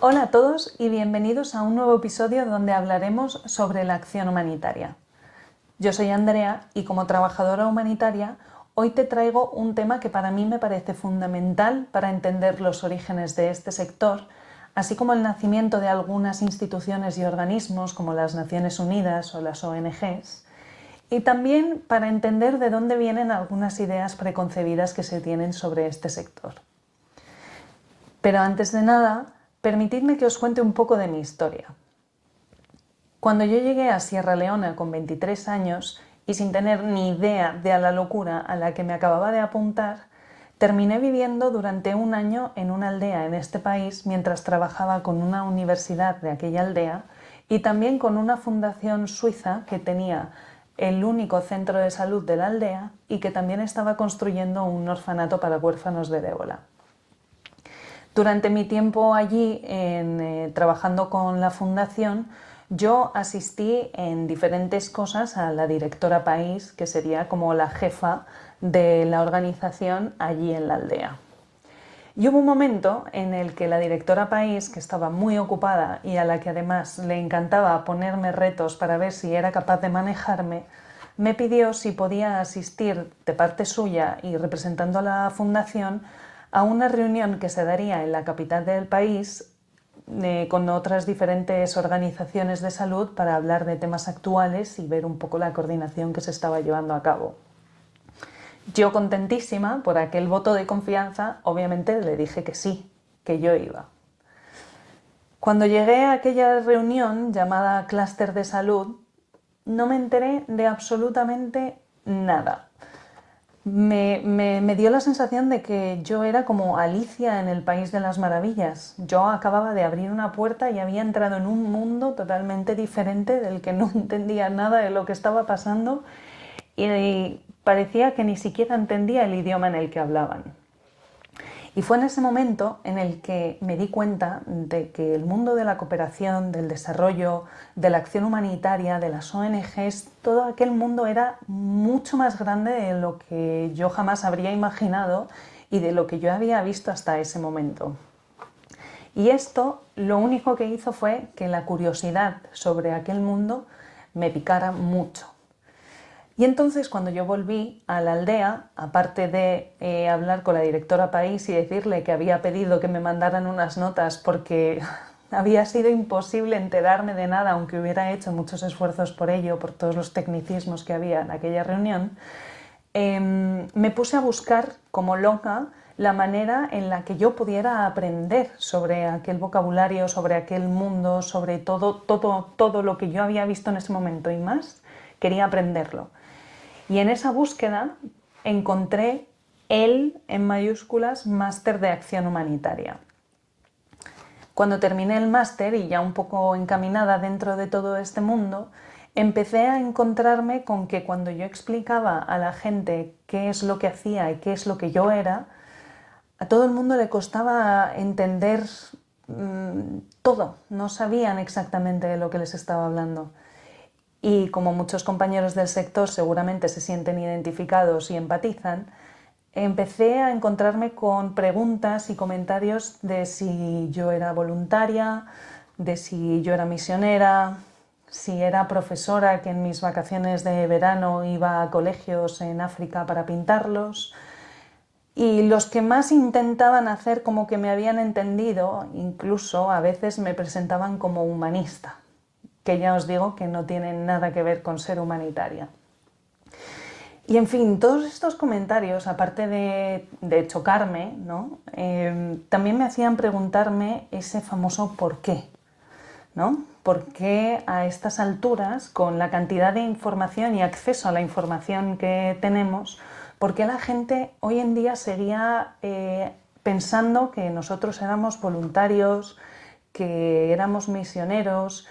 Hola a todos y bienvenidos a un nuevo episodio donde hablaremos sobre la acción humanitaria. Yo soy Andrea y como trabajadora humanitaria hoy te traigo un tema que para mí me parece fundamental para entender los orígenes de este sector, así como el nacimiento de algunas instituciones y organismos como las Naciones Unidas o las ONGs, y también para entender de dónde vienen algunas ideas preconcebidas que se tienen sobre este sector. Pero antes de nada, permitidme que os cuente un poco de mi historia. Cuando yo llegué a Sierra Leona con 23 años y sin tener ni idea de la locura a la que me acababa de apuntar, terminé viviendo durante un año en una aldea en este país mientras trabajaba con una universidad de aquella aldea y también con una fundación suiza que tenía el único centro de salud de la aldea y que también estaba construyendo un orfanato para huérfanos del ébola. Durante mi tiempo allí, trabajando con la fundación, yo asistí en diferentes cosas a la directora país, que sería como la jefa de la organización allí en la aldea. Y hubo un momento en el que la directora país, que estaba muy ocupada y a la que además le encantaba ponerme retos para ver si era capaz de manejarme, me pidió si podía asistir de parte suya y representando a la fundación a una reunión que se daría en la capital del país con otras diferentes organizaciones de salud para hablar de temas actuales y ver un poco la coordinación que se estaba llevando a cabo. Yo, contentísima por aquel voto de confianza, obviamente le dije que sí, que yo iba. Cuando llegué a aquella reunión llamada Clúster de Salud, no me enteré de absolutamente nada. Me dio la sensación de que yo era como Alicia en el País de las Maravillas. Yo acababa de abrir una puerta y había entrado en un mundo totalmente diferente del que no entendía nada de lo que estaba pasando y parecía que ni siquiera entendía el idioma en el que hablaban. Y fue en ese momento en el que me di cuenta de que el mundo de la cooperación, del desarrollo, de la acción humanitaria, de las ONGs, todo aquel mundo era mucho más grande de lo que yo jamás habría imaginado y de lo que yo había visto hasta ese momento. Y esto lo único que hizo fue que la curiosidad sobre aquel mundo me picara mucho. Y entonces cuando yo volví a la aldea, aparte de hablar con la directora país y decirle que había pedido que me mandaran unas notas porque había sido imposible enterarme de nada, aunque hubiera hecho muchos esfuerzos por ello, por todos los tecnicismos que había en aquella reunión, me puse a buscar como loca la manera en la que yo pudiera aprender sobre aquel vocabulario, sobre aquel mundo, sobre todo lo que yo había visto en ese momento y más, quería aprenderlo. Y en esa búsqueda encontré el, en mayúsculas, máster de acción humanitaria. Cuando terminé el máster y ya un poco encaminada dentro de todo este mundo, empecé a encontrarme con que cuando yo explicaba a la gente qué es lo que hacía y qué es lo que yo era, a todo el mundo le costaba entender todo, no sabían exactamente de lo que les estaba hablando. Y como muchos compañeros del sector seguramente se sienten identificados y empatizan, empecé a encontrarme con preguntas y comentarios de si yo era voluntaria, de si yo era misionera, si era profesora que en mis vacaciones de verano iba a colegios en África para pintarlos. Y los que más intentaban hacer como que me habían entendido, incluso a veces me presentaban como humanista, que ya os digo que no tienen nada que ver con ser humanitaria. Y en fin, todos estos comentarios, aparte de chocarme, ¿no? También me hacían preguntarme ese famoso por qué, ¿no? ¿Por qué a estas alturas, con la cantidad de información y acceso a la información que tenemos, por qué la gente hoy en día seguía pensando que nosotros éramos voluntarios, que éramos misioneros?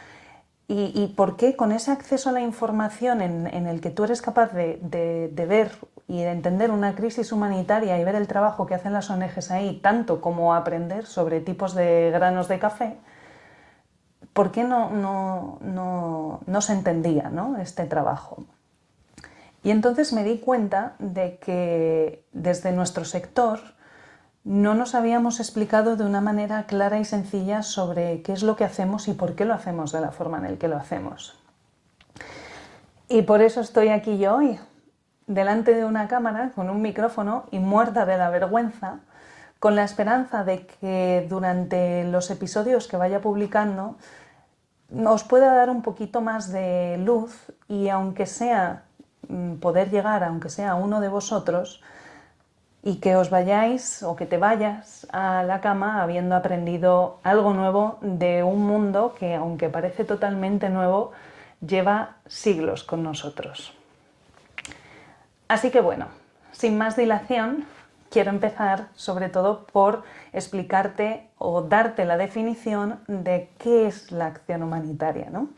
¿Y por qué con ese acceso a la información en el que tú eres capaz de ver y de entender una crisis humanitaria y ver el trabajo que hacen las ONGs ahí, tanto como aprender sobre tipos de granos de café, por qué no se entendía, ¿no?, este trabajo? Y entonces me di cuenta de que desde nuestro sector no nos habíamos explicado de una manera clara y sencilla sobre qué es lo que hacemos y por qué lo hacemos de la forma en la que lo hacemos. Y por eso estoy aquí yo hoy, delante de una cámara, con un micrófono y muerta de la vergüenza, con la esperanza de que durante los episodios que vaya publicando os pueda dar un poquito más de luz y aunque sea poder llegar, aunque sea a uno de vosotros, y que os vayáis o que te vayas a la cama habiendo aprendido algo nuevo de un mundo que, aunque parece totalmente nuevo, lleva siglos con nosotros. Así que bueno, sin más dilación, quiero empezar sobre todo por explicarte o darte la definición de qué es la acción humanitaria, ¿no?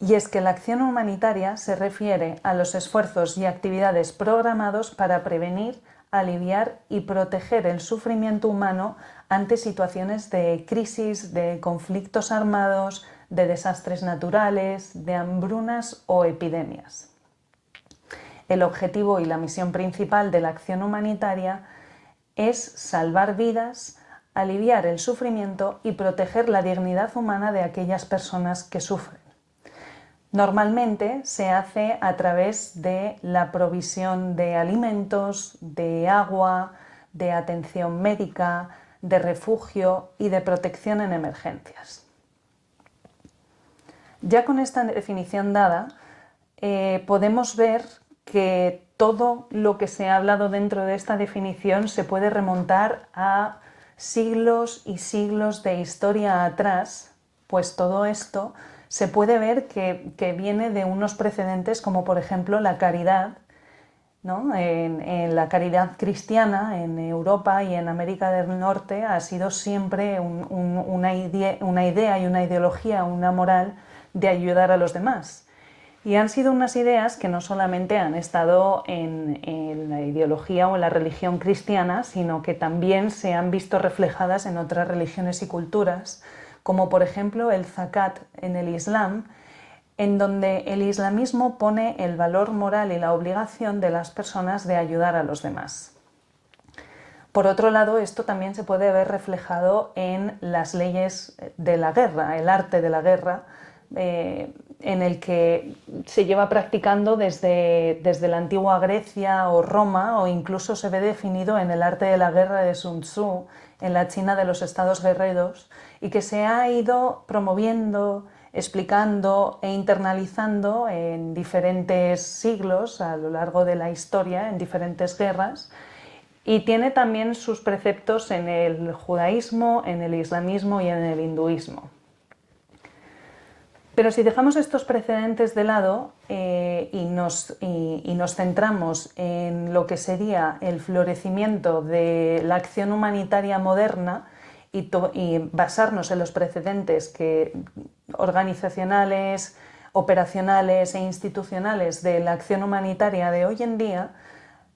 Y es que la acción humanitaria se refiere a los esfuerzos y actividades programados para prevenir, aliviar y proteger el sufrimiento humano ante situaciones de crisis, de conflictos armados, de desastres naturales, de hambrunas o epidemias. El objetivo y la misión principal de la acción humanitaria es salvar vidas, aliviar el sufrimiento y proteger la dignidad humana de aquellas personas que sufren. Normalmente se hace a través de la provisión de alimentos, de agua, de atención médica, de refugio y de protección en emergencias. Ya con esta definición dada, podemos ver que todo lo que se ha hablado dentro de esta definición se puede remontar a siglos y siglos de historia atrás, pues todo esto se puede ver que viene de unos precedentes como por ejemplo la caridad, ¿no? En la caridad cristiana en Europa y en América del Norte ha sido siempre una idea y una ideología, una moral de ayudar a los demás. Y han sido unas ideas que no solamente han estado en la ideología o en la religión cristiana, sino que también se han visto reflejadas en otras religiones y culturas, como por ejemplo el zakat en el Islam, en donde el islamismo pone el valor moral y la obligación de las personas de ayudar a los demás. Por otro lado, esto también se puede ver reflejado en las leyes de la guerra, el arte de la guerra, en el que se lleva practicando desde la antigua Grecia o Roma, o incluso se ve definido en el arte de la guerra de Sun Tzu, en la China de los estados guerreros, y que se ha ido promoviendo, explicando e internalizando en diferentes siglos a lo largo de la historia, en diferentes guerras, y tiene también sus preceptos en el judaísmo, en el islamismo y en el hinduismo. Pero si dejamos estos precedentes de lado y nos centramos en lo que sería el florecimiento de la acción humanitaria moderna y basarnos en los precedentes organizacionales, operacionales e institucionales de la acción humanitaria de hoy en día,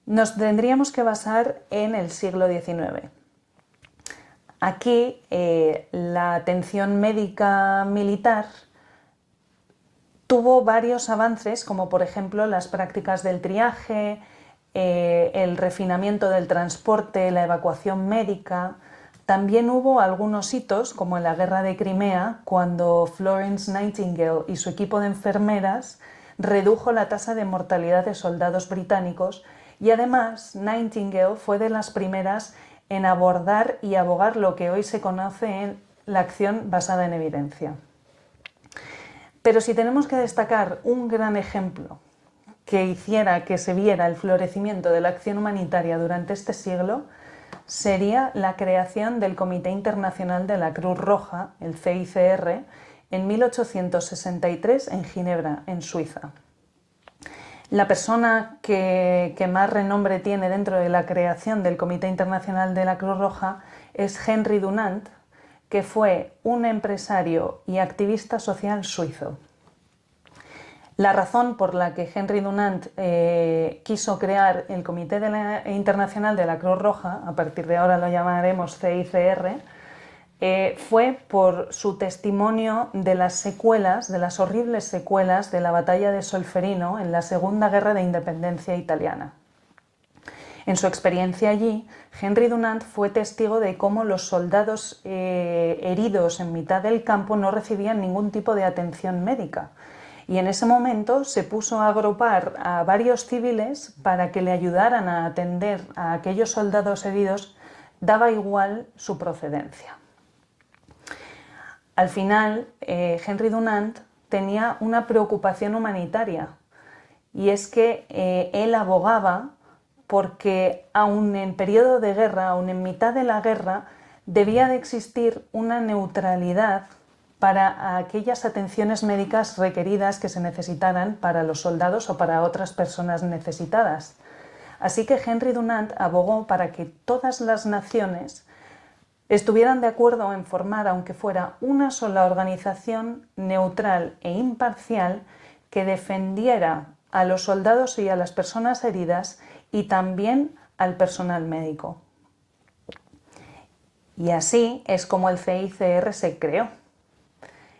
nos tendríamos que basar en el siglo XIX. Aquí la atención médica militar tuvo varios avances, como por ejemplo las prácticas del triaje, el refinamiento del transporte, la evacuación médica. También hubo algunos hitos, como en la Guerra de Crimea, cuando Florence Nightingale y su equipo de enfermeras redujo la tasa de mortalidad de soldados británicos, y además Nightingale fue de las primeras en abordar y abogar lo que hoy se conoce en la acción basada en evidencia. Pero si tenemos que destacar un gran ejemplo que hiciera que se viera el florecimiento de la acción humanitaria durante este siglo, sería la creación del Comité Internacional de la Cruz Roja, el CICR, en 1863 en Ginebra, en Suiza. La persona que más renombre tiene dentro de la creación del Comité Internacional de la Cruz Roja es Henry Dunant, que fue un empresario y activista social suizo. La razón por la que Henry Dunant quiso crear el Comité Internacional de la Cruz Roja, a partir de ahora lo llamaremos CICR, fue por su testimonio de las secuelas, de las horribles secuelas de la batalla de Solferino en la Segunda Guerra de Independencia italiana. En su experiencia allí, Henry Dunant fue testigo de cómo los soldados heridos en mitad del campo no recibían ningún tipo de atención médica. Y en ese momento se puso a agrupar a varios civiles para que le ayudaran a atender a aquellos soldados heridos, daba igual su procedencia. Al final, Henry Dunant tenía una preocupación humanitaria, y es que él abogaba porque aun en periodo de guerra, aun en mitad de la guerra, debía de existir una neutralidad para aquellas atenciones médicas requeridas que se necesitaran para los soldados o para otras personas necesitadas. Así que Henry Dunant abogó para que todas las naciones estuvieran de acuerdo en formar, aunque fuera una sola organización neutral e imparcial, que defendiera a los soldados y a las personas heridas y también al personal médico. Y así es como el CICR se creó.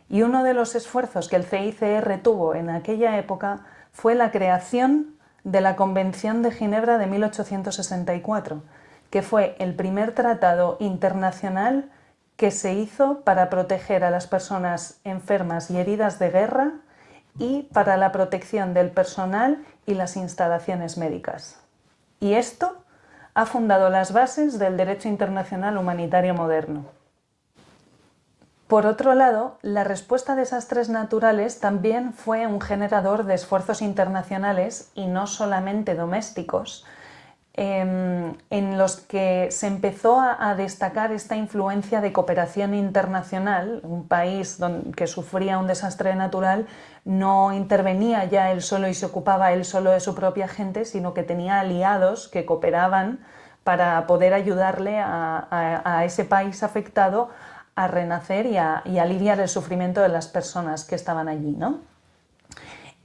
Y uno de los esfuerzos que el CICR tuvo en aquella época fue la creación de la Convención de Ginebra de 1864, que fue el primer tratado internacional que se hizo para proteger a las personas enfermas y heridas de guerra y para la protección del personal y las instalaciones médicas. Y esto ha fundado las bases del derecho internacional humanitario moderno. Por otro lado, la respuesta a desastres naturales también fue un generador de esfuerzos internacionales y no solamente domésticos, en los que se empezó a destacar esta influencia de cooperación internacional. Un país que sufría un desastre natural no intervenía ya él solo y se ocupaba él solo de su propia gente, sino que tenía aliados que cooperaban para poder ayudarle a ese país afectado a renacer y aliviar el sufrimiento de las personas que estaban allí, ¿no?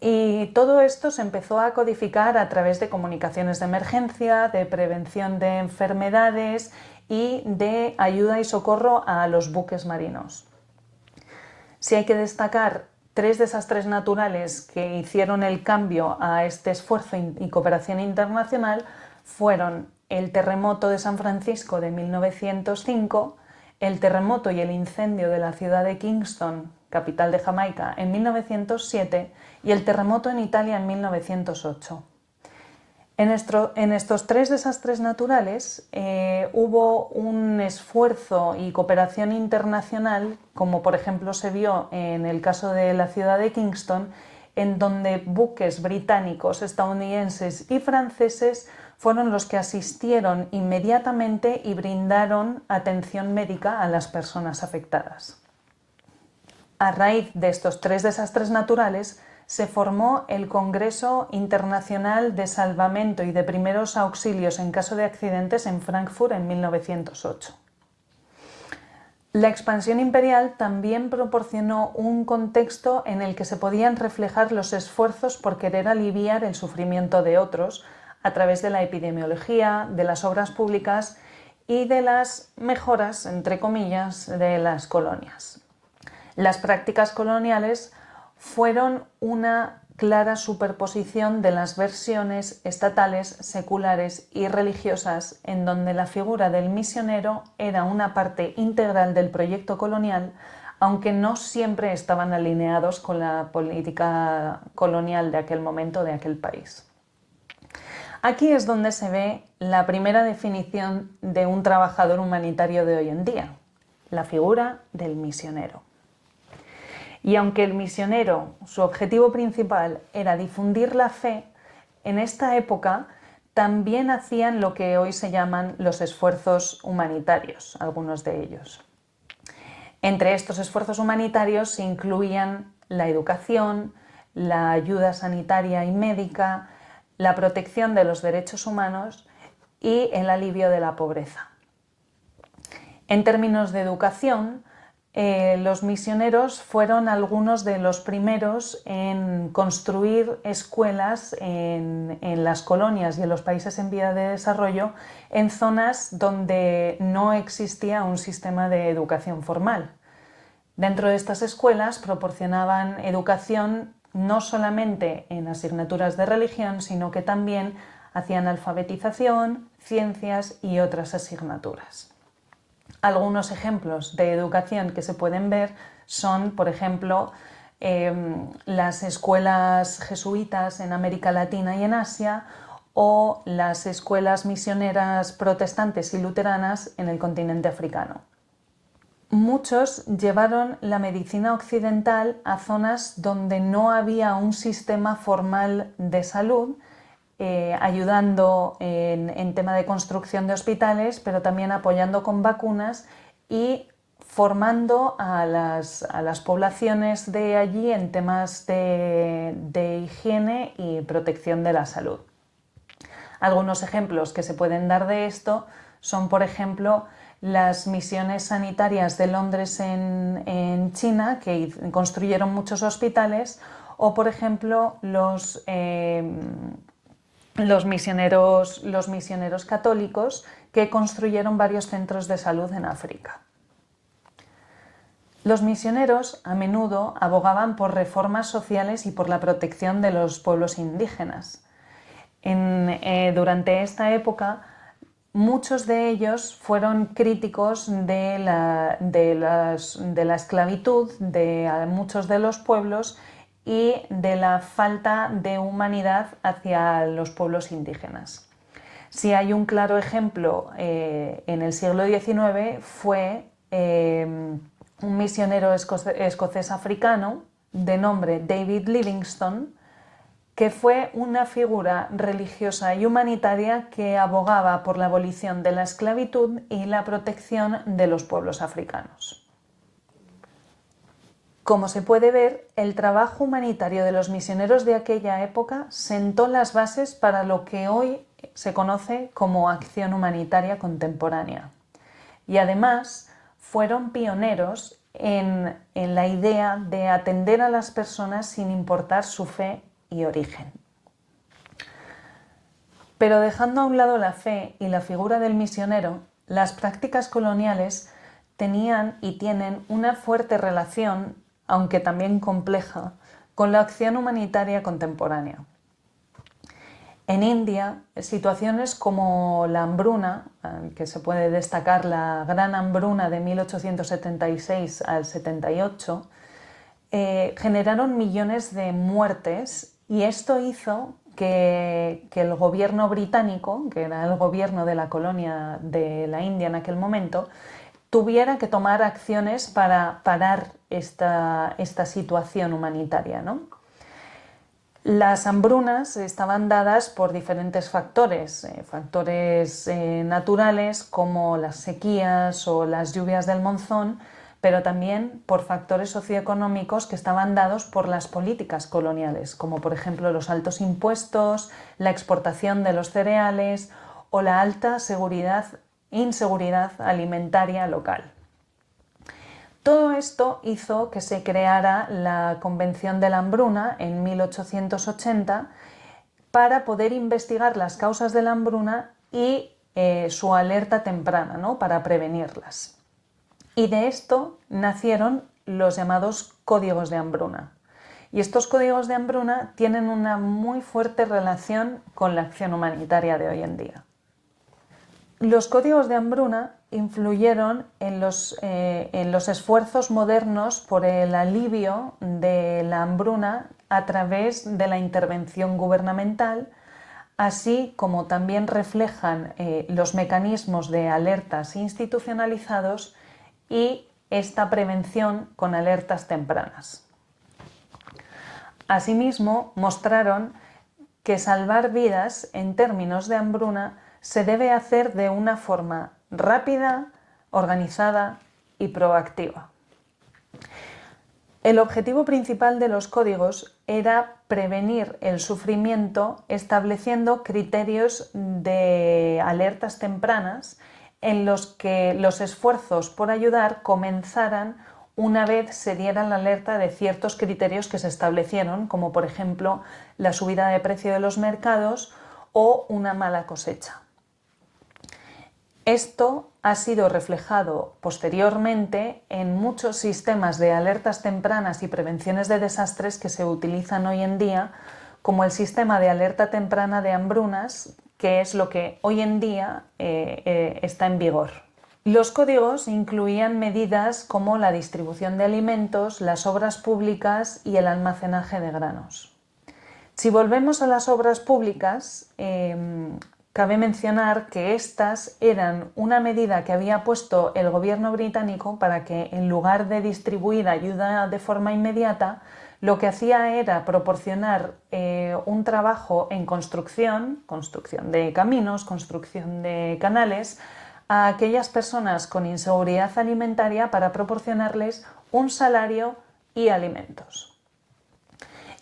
Y todo esto se empezó a codificar a través de comunicaciones de emergencia, de prevención de enfermedades y de ayuda y socorro a los buques marinos. Si hay que destacar 3 desastres naturales que hicieron el cambio a este esfuerzo y cooperación internacional, fueron el terremoto de San Francisco de 1905, el terremoto y el incendio de la ciudad de Kingston, capital de Jamaica, en 1907 y el terremoto en Italia en 1908. En estos 3 desastres naturales hubo un esfuerzo y cooperación internacional, como por ejemplo se vio en el caso de la ciudad de Kingston, en donde buques británicos, estadounidenses y franceses fueron los que asistieron inmediatamente y brindaron atención médica a las personas afectadas. A raíz de estos 3 desastres naturales se formó el Congreso Internacional de Salvamento y de Primeros Auxilios en caso de accidentes en Frankfurt en 1908. La expansión imperial también proporcionó un contexto en el que se podían reflejar los esfuerzos por querer aliviar el sufrimiento de otros a través de la epidemiología, de las obras públicas y de las mejoras, entre comillas, de las colonias. Las prácticas coloniales fueron una clara superposición de las versiones estatales, seculares y religiosas, en donde la figura del misionero era una parte integral del proyecto colonial, aunque no siempre estaban alineados con la política colonial de aquel momento, de aquel país. Aquí es donde se ve la primera definición de un trabajador humanitario de hoy en día, la figura del misionero. Y aunque el misionero, su objetivo principal era difundir la fe, en esta época también hacían lo que hoy se llaman los esfuerzos humanitarios, algunos de ellos. Entre estos esfuerzos humanitarios se incluían la educación, la ayuda sanitaria y médica, la protección de los derechos humanos y el alivio de la pobreza. En términos de educación, los misioneros fueron algunos de los primeros en construir escuelas en las colonias y en los países en vía de desarrollo en zonas donde no existía un sistema de educación formal. Dentro de estas escuelas proporcionaban educación no solamente en asignaturas de religión, sino que también hacían alfabetización, ciencias y otras asignaturas. Algunos ejemplos de educación que se pueden ver son, por ejemplo, las escuelas jesuitas en América Latina y en Asia, o las escuelas misioneras protestantes y luteranas en el continente africano. Muchos llevaron la medicina occidental a zonas donde no había un sistema formal de salud, ayudando en tema de construcción de hospitales, pero también apoyando con vacunas y formando a las poblaciones de allí en temas de higiene y protección de la salud. Algunos ejemplos que se pueden dar de esto son, por ejemplo, las misiones sanitarias de Londres en China, que construyeron muchos hospitales, o, por ejemplo, los misioneros católicos que construyeron varios centros de salud en África. Los misioneros a menudo abogaban por reformas sociales y por la protección de los pueblos indígenas. Durante esta época, muchos de ellos fueron críticos de la esclavitud de muchos de los pueblos y de la falta de humanidad hacia los pueblos indígenas. Si hay un claro ejemplo en el siglo XIX, fue un misionero escocés africano de nombre David Livingstone, que fue una figura religiosa y humanitaria que abogaba por la abolición de la esclavitud y la protección de los pueblos africanos. Como se puede ver, el trabajo humanitario de los misioneros de aquella época sentó las bases para lo que hoy se conoce como acción humanitaria contemporánea. Y además fueron pioneros en la idea de atender a las personas sin importar su fe y origen. Pero dejando a un lado la fe y la figura del misionero, las prácticas coloniales tenían y tienen una fuerte relación, aunque también compleja, con la acción humanitaria contemporánea. En India, situaciones como la hambruna, que se puede destacar la gran hambruna de 1876 al 78, generaron millones de muertes, y esto hizo que el gobierno británico, que era el gobierno de la colonia de la India en aquel momento, tuviera que tomar acciones para parar esta situación humanitaria, ¿no? Las hambrunas estaban dadas por diferentes factores, naturales como las sequías o las lluvias del monzón, pero también por factores socioeconómicos que estaban dados por las políticas coloniales, como por ejemplo los altos impuestos, la exportación de los cereales o la alta inseguridad alimentaria local. Todo esto hizo que se creara la Convención de la Hambruna en 1880 para poder investigar las causas de la hambruna y su alerta temprana, ¿no?, para prevenirlas. Y de esto nacieron los llamados códigos de hambruna. Y estos códigos de hambruna tienen una muy fuerte relación con la acción humanitaria de hoy en día. Los códigos de hambruna influyeron en los esfuerzos modernos por el alivio de la hambruna a través de la intervención gubernamental, así como también reflejan los mecanismos de alertas institucionalizados y esta prevención con alertas tempranas. Asimismo, mostraron que salvar vidas en términos de hambruna se debe hacer de una forma rápida, organizada y proactiva. El objetivo principal de los códigos era prevenir el sufrimiento estableciendo criterios de alertas tempranas en los que los esfuerzos por ayudar comenzaran una vez se diera la alerta de ciertos criterios que se establecieron, como por ejemplo la subida de precio de los mercados o una mala cosecha. Esto ha sido reflejado posteriormente en muchos sistemas de alertas tempranas y prevenciones de desastres que se utilizan hoy en día, como el sistema de alerta temprana de hambrunas, que es lo que hoy en día está en vigor. Los códigos incluían medidas como la distribución de alimentos, las obras públicas y el almacenaje de granos. Si volvemos a las obras públicas, cabe mencionar que estas eran una medida que había puesto el gobierno británico para que, en lugar de distribuir ayuda de forma inmediata, lo que hacía era proporcionar un trabajo en construcción de caminos, construcción de canales, a aquellas personas con inseguridad alimentaria para proporcionarles un salario y alimentos.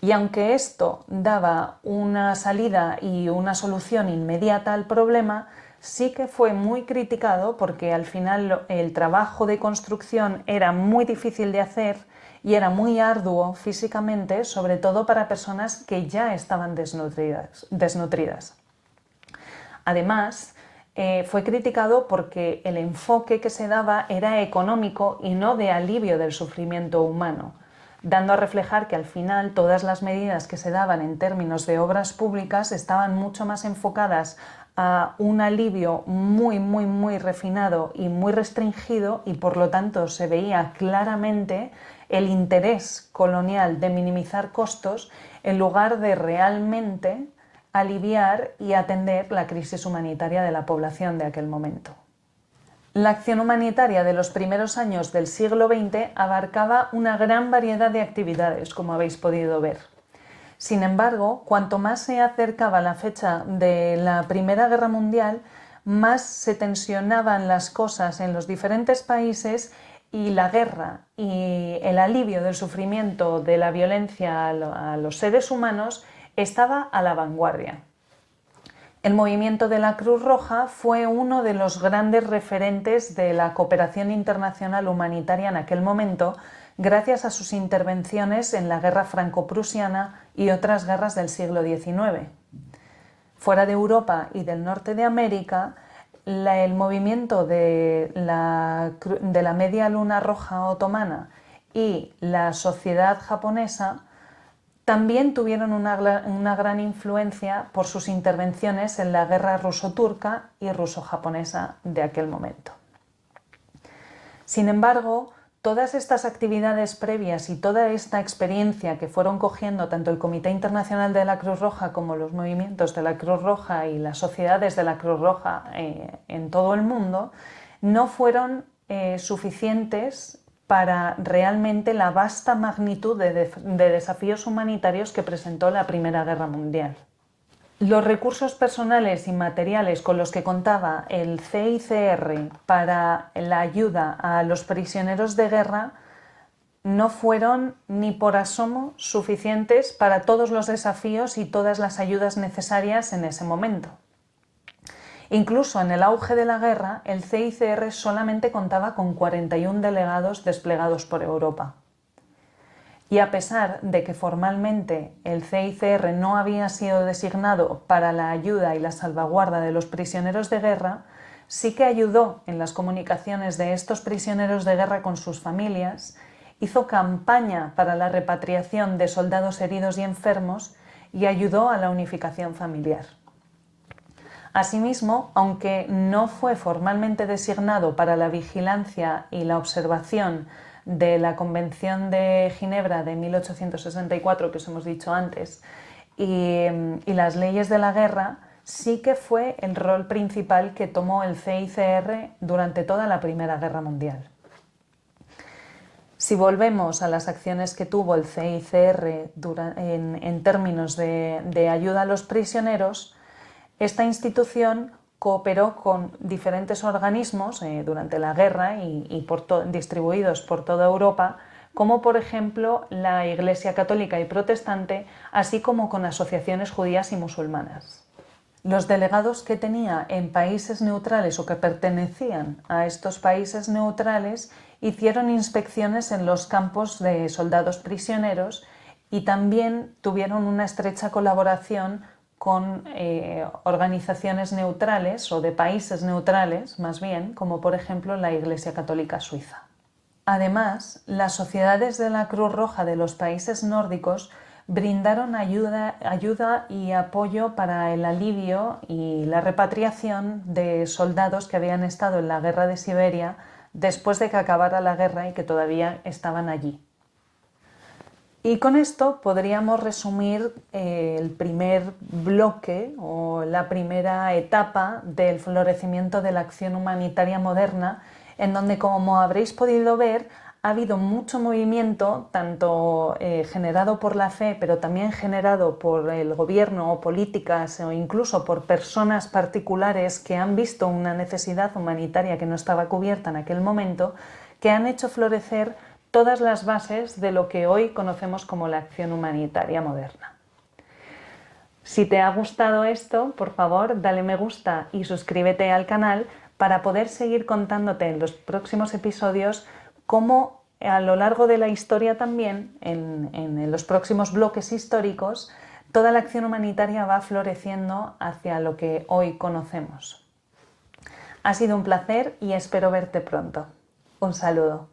Y aunque esto daba una salida y una solución inmediata al problema, sí que fue muy criticado porque al final el trabajo de construcción era muy difícil de hacer y era muy arduo físicamente, sobre todo para personas que ya estaban desnutridas. Además, fue criticado porque el enfoque que se daba era económico y no de alivio del sufrimiento humano, dando a reflejar que al final todas las medidas que se daban en términos de obras públicas estaban mucho más enfocadas a un alivio muy refinado y muy restringido, y por lo tanto se veía claramente el interés colonial de minimizar costos en lugar de realmente aliviar y atender la crisis humanitaria de la población de aquel momento. La acción humanitaria de los primeros años del siglo XX abarcaba una gran variedad de actividades, como habéis podido ver. Sin embargo, cuanto más se acercaba la fecha de la Primera Guerra Mundial, más se tensionaban las cosas en los diferentes países y la guerra y el alivio del sufrimiento de la violencia a los seres humanos estaba a la vanguardia. El movimiento de la Cruz Roja fue uno de los grandes referentes de la cooperación internacional humanitaria en aquel momento, gracias a sus intervenciones en la Guerra Franco-Prusiana y otras guerras del siglo XIX. Fuera de Europa y del norte de América, el movimiento de la Media Luna Roja Otomana y la sociedad japonesa también tuvieron una gran influencia por sus intervenciones en la guerra ruso-turca y ruso-japonesa de aquel momento. Sin embargo, todas estas actividades previas y toda esta experiencia que fueron cogiendo tanto el Comité Internacional de la Cruz Roja como los movimientos de la Cruz Roja y las sociedades de la Cruz Roja en todo el mundo, no fueron suficientes para realmente la vasta magnitud de desafíos humanitarios que presentó la Primera Guerra Mundial. Los recursos personales y materiales con los que contaba el CICR para la ayuda a los prisioneros de guerra no fueron ni por asomo suficientes para todos los desafíos y todas las ayudas necesarias en ese momento. Incluso en el auge de la guerra, el CICR solamente contaba con 41 delegados desplegados por Europa. Y a pesar de que formalmente el CICR no había sido designado para la ayuda y la salvaguarda de los prisioneros de guerra, sí que ayudó en las comunicaciones de estos prisioneros de guerra con sus familias, hizo campaña para la repatriación de soldados heridos y enfermos y ayudó a la unificación familiar. Asimismo, aunque no fue formalmente designado para la vigilancia y la observación de la Convención de Ginebra de 1864, que os hemos dicho antes, y las leyes de la guerra, sí que fue el rol principal que tomó el CICR durante toda la Primera Guerra Mundial. Si volvemos a las acciones que tuvo el CICR en términos de ayuda a los prisioneros, esta institución cooperó con diferentes organismos durante la guerra y distribuidos por toda Europa, como por ejemplo la Iglesia Católica y Protestante, así como con asociaciones judías y musulmanas. Los delegados que tenía en países neutrales o que pertenecían a estos países neutrales hicieron inspecciones en los campos de soldados prisioneros y también tuvieron una estrecha colaboración con organizaciones neutrales o de países neutrales, más bien, como por ejemplo la Iglesia Católica Suiza. Además, las sociedades de la Cruz Roja de los países nórdicos brindaron ayuda y apoyo para el alivio y la repatriación de soldados que habían estado en la guerra de Siberia después de que acabara la guerra y que todavía estaban allí. Y con esto podríamos resumir el primer bloque o la primera etapa del florecimiento de la acción humanitaria moderna, en donde, como habréis podido ver, ha habido mucho movimiento, tanto generado por la fe, pero también generado por el gobierno o políticas o incluso por personas particulares que han visto una necesidad humanitaria que no estaba cubierta en aquel momento, que han hecho florecer todas las bases de lo que hoy conocemos como la acción humanitaria moderna. Si te ha gustado esto, por favor, dale me gusta y suscríbete al canal para poder seguir contándote en los próximos episodios cómo a lo largo de la historia también, en los próximos bloques históricos, toda la acción humanitaria va floreciendo hacia lo que hoy conocemos. Ha sido un placer y espero verte pronto. Un saludo.